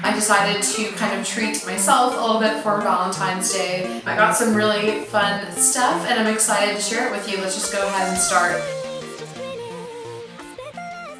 I decided to kind of treat myself a little bit for Valentine's Day. I got some really fun stuff and I'm excited to share it with you. Let's just go ahead and start.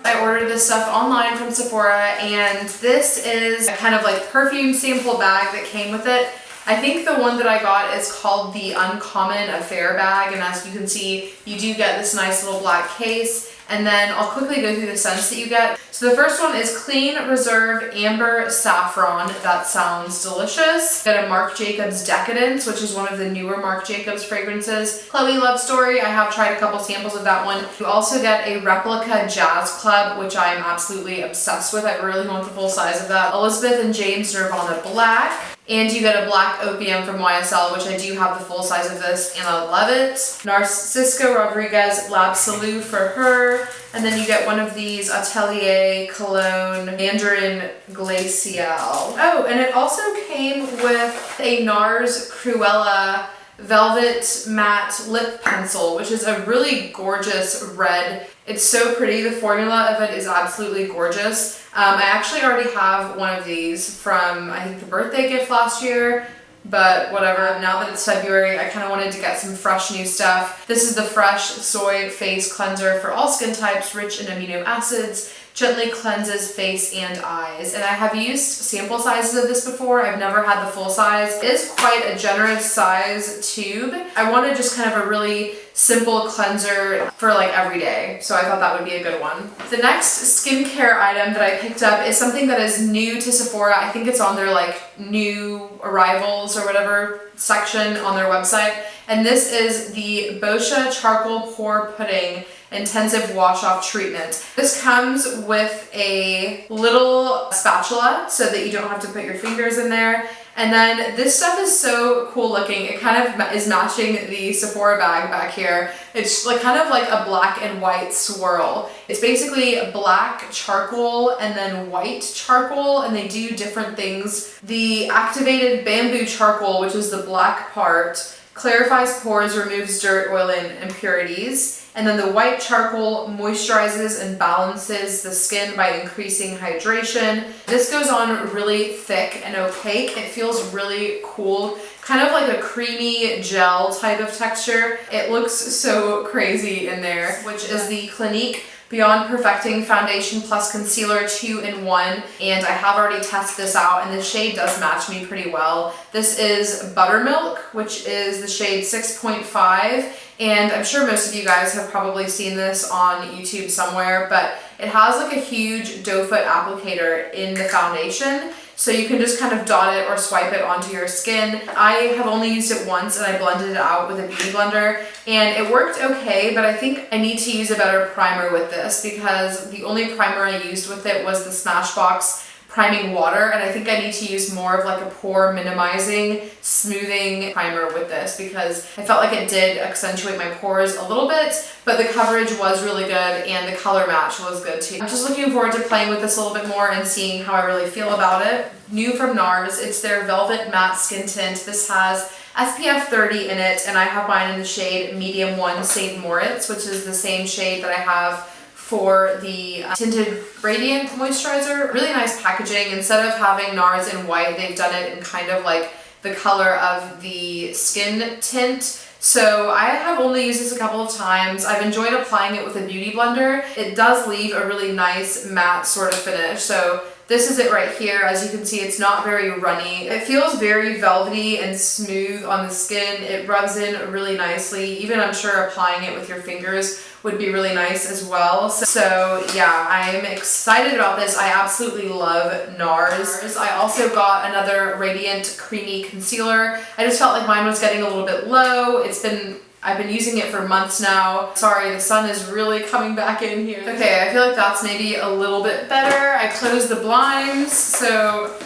I ordered this stuff online from Sephora, and this is a kind of like perfume sample bag that came with it. I think the one that I got is called the Uncommon Affair bag, and as you can see, you do get this nice little black case. And then I'll quickly go through the scents that you get. So the first one is Clean Reserve Amber Saffron. That sounds delicious. You get a Marc Jacobs Decadence, which is one of the newer Marc Jacobs fragrances. Chloe Love Story, I have tried a couple samples of that one. You also get a replica Jazz Club, which I am absolutely obsessed with. I really want the full size of that. Elizabeth and James Nirvana Black. And you get a Black Opium from YSL, which I do have the full size of this, and I love it. Narcisco Rodriguez L'Absolu for her. And then you get one of these Atelier Cologne Mandarin Glacial. Oh, and it also came with a NARS Cruella Velvet Matte Lip Pencil, which is a really gorgeous red. It's so pretty. The formula of it is absolutely gorgeous. I actually already have one of these from, I think, the birthday gift last year, but whatever. Now that it's February, I kind of wanted to get some fresh new stuff. This is the Fresh Soy Face Cleanser for all skin types, rich in amino acids. Gently cleanses face and eyes. And I have used sample sizes of this before. I've never had the full size. It is quite a generous size tube. I wanted just kind of a really simple cleanser for like every day. So I thought that would be a good one. The next skincare item that I picked up is something that is new to Sephora. I think it's on their like new arrivals or whatever section on their website. And this is the Boscia Charcoal Pore Pudding Intensive Wash Off Treatment. This comes with a little spatula so that you don't have to put your fingers in there. And then this stuff is so cool looking. It kind of is matching the Sephora bag back here. It's like kind of like a black and white swirl. It's basically black charcoal and then white charcoal, and they do different things. The activated bamboo charcoal, which is the black part, clarifies pores, removes dirt, oil, and impurities. And then the white charcoal moisturizes and balances the skin by increasing hydration. This goes on really thick and opaque. It feels really cool, kind of like a creamy gel type of texture. It looks so crazy in there, which is the Clinique Beyond Perfecting Foundation Plus Concealer 2-in-1, and I have already tested this out, and the shade does match me pretty well. This is Buttermilk, which is the shade 6.5, and I'm sure most of you guys have probably seen this on YouTube somewhere, but it has like a huge doe foot applicator in the foundation, so you can just kind of dot it or swipe it onto your skin. I have only used it once and I blended it out with a beauty blender and it worked okay, but I think I need to use a better primer with this because the only primer I used with it was the Smashbox priming water, and I think I need to use more of like a pore minimizing, smoothing primer with this because I felt like it did accentuate my pores a little bit, but the coverage was really good and the color match was good too. I'm just looking forward to playing with this a little bit more and seeing how I really feel about it. New from NARS, it's their Velvet Matte Skin Tint. This has SPF 30 in it, and I have mine in the shade Medium 1 St. Moritz, which is the same shade that I have for the Tinted Radiant Moisturizer. Really nice packaging. Instead of having NARS in white, they've done it in kind of like the color of the skin tint. So I have only used this a couple of times. I've enjoyed applying it with a beauty blender. It does leave a really nice matte sort of finish. So this is it right here. As you can see, it's not very runny. It feels very velvety and smooth on the skin. It rubs in really nicely. Even I'm sure applying it with your fingers would be really nice as well. So yeah, I'm excited about this. I absolutely love NARS. I also got another Radiant Creamy Concealer. I just felt like mine was getting a little bit low. I've been using it for months now. Sorry, the sun is really coming back in here. Okay, I feel like that's maybe a little bit better. I closed the blinds, so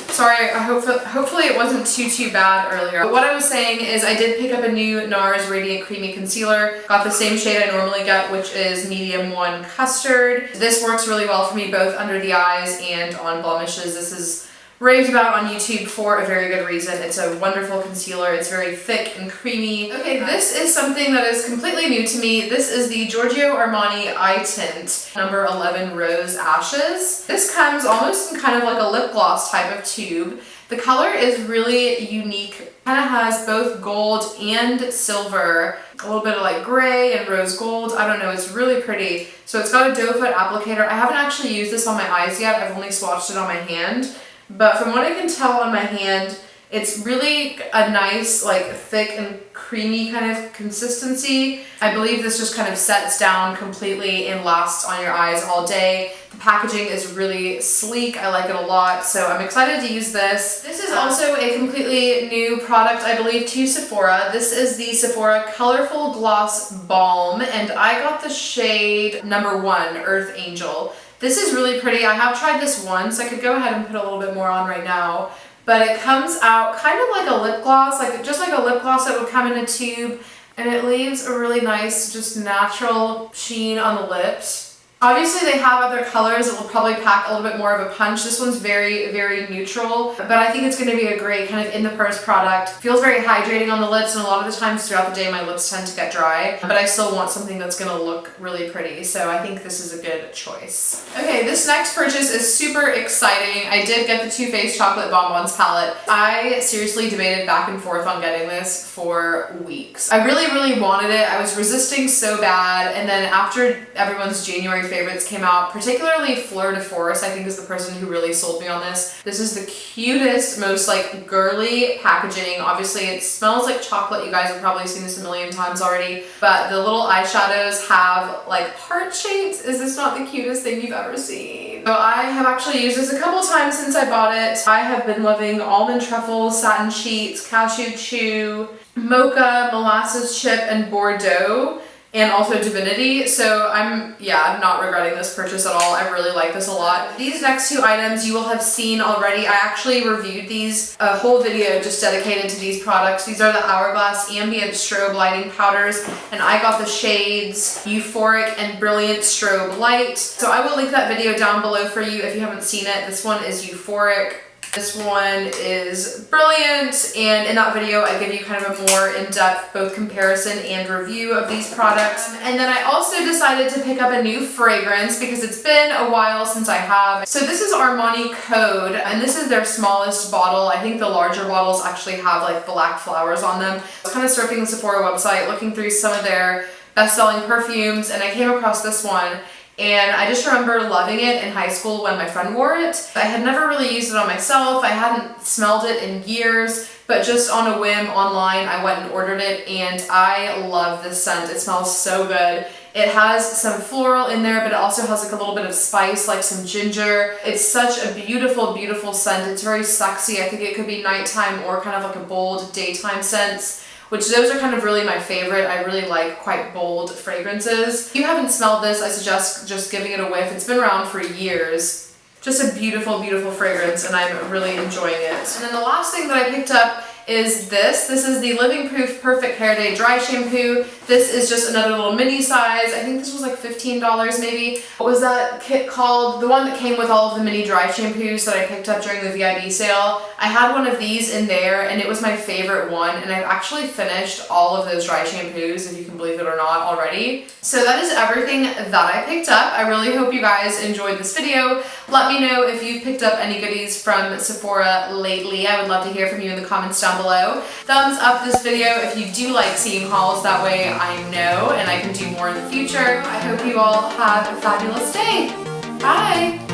sorry, hopefully it wasn't too bad earlier. But what I was saying is I did pick up a new NARS Radiant Creamy Concealer. Got the same shade I normally get, which is Medium 1 Custard. This works really well for me both under the eyes and on blemishes. This is raved about on YouTube for a very good reason. It's a wonderful concealer. It's very thick and creamy. Okay, this is something that is completely new to me. This is the Giorgio Armani Eye Tint number 11 Rose Ashes. This comes almost in kind of like a lip gloss type of tube. The color is really unique. Kind of has both gold and silver, a little bit of like gray and rose gold. I don't know, it's really pretty. So it's got a doe foot applicator. I haven't actually used this on my eyes yet. I've only swatched it on my hand. But from what I can tell on my hand, it's really a nice, like, thick and creamy kind of consistency. I believe this just kind of sets down completely and lasts on your eyes all day. The packaging is really sleek. I like it a lot, so I'm excited to use this. This is also a completely new product, I believe, to Sephora. This is the Sephora Colorful Gloss Balm, and I got the shade number 1, Earth Angel. This is really pretty. I have tried this once. I could go ahead and put a little bit more on right now. But it comes out kind of like a lip gloss, like just like a lip gloss that would come in a tube. And it leaves a really nice, just natural sheen on the lips. Obviously they have other colors that will probably pack a little bit more of a punch. This one's very, very neutral, but I think it's going to be a great kind of in-the-purse product. Feels very hydrating on the lips, and a lot of the times throughout the day my lips tend to get dry, but I still want something that's going to look really pretty, so I think this is a good choice. Okay, this next purchase is super exciting. I did get the Too Faced Chocolate Bonbons palette. I seriously debated back and forth on getting this for weeks. I really, really wanted it. I was resisting so bad, and then after everyone's January favorites came out, particularly Fleur de Force, I think is the person who really sold me on this. This is the cutest, most like girly packaging. Obviously it smells like chocolate. You guys have probably seen this a million times already, but the little eyeshadows have like heart shapes. Is this not the cutest thing you've ever seen? So I have actually used this a couple times since I bought it. I have been loving almond truffle, satin sheets, cashew chew, mocha, molasses chip, and Bordeaux, and also Divinity. So I'm, not regretting this purchase at all. I really like this a lot. These next 2 items you will have seen already. I actually reviewed these, a whole video just dedicated to these products. These are the Hourglass Ambient Strobe Lighting Powders, and I got the shades Euphoric and Brilliant Strobe Light. So I will link that video down below for you if you haven't seen it. This one is Euphoric. This one is Brilliant, and in that video I give you kind of a more in-depth both comparison and review of these products. And then I also decided to pick up a new fragrance because it's been a while since I have. So this is Armani Code, and this is their smallest bottle. I think the larger bottles actually have like black flowers on them. I was kind of surfing the Sephora website looking through some of their best-selling perfumes, and I came across this one. And I just remember loving it in high school when my friend wore it. I had never really used it on myself. I hadn't smelled it in years, but just on a whim online, I went and ordered it, and I love this scent. It smells so good. It has some floral in there, but it also has like a little bit of spice, like some ginger. It's such a beautiful, beautiful scent. It's very sexy. I think it could be nighttime or kind of like a bold daytime scent, which those are kind of really my favorite. I really like quite bold fragrances. If you haven't smelled this, I suggest just giving it a whiff. It's been around for years. Just a beautiful, beautiful fragrance, and I'm really enjoying it. And then the last thing that I picked up is this. This is the Living Proof Perfect Hair Day Dry Shampoo. This is just another little mini size. I think this was like $15 maybe. What was that kit called? The one that came with all of the mini dry shampoos that I picked up during the VIB sale. I had one of these in there, and it was my favorite one, and I've actually finished all of those dry shampoos, if you can believe it or not, already. So that is everything that I picked up. I really hope you guys enjoyed this video. Let me know if you've picked up any goodies from Sephora lately. I would love to hear from you in the comments down below. Thumbs up this video if you do like seeing hauls. That way I know and I can do more in the future. I hope you all have a fabulous day. Bye!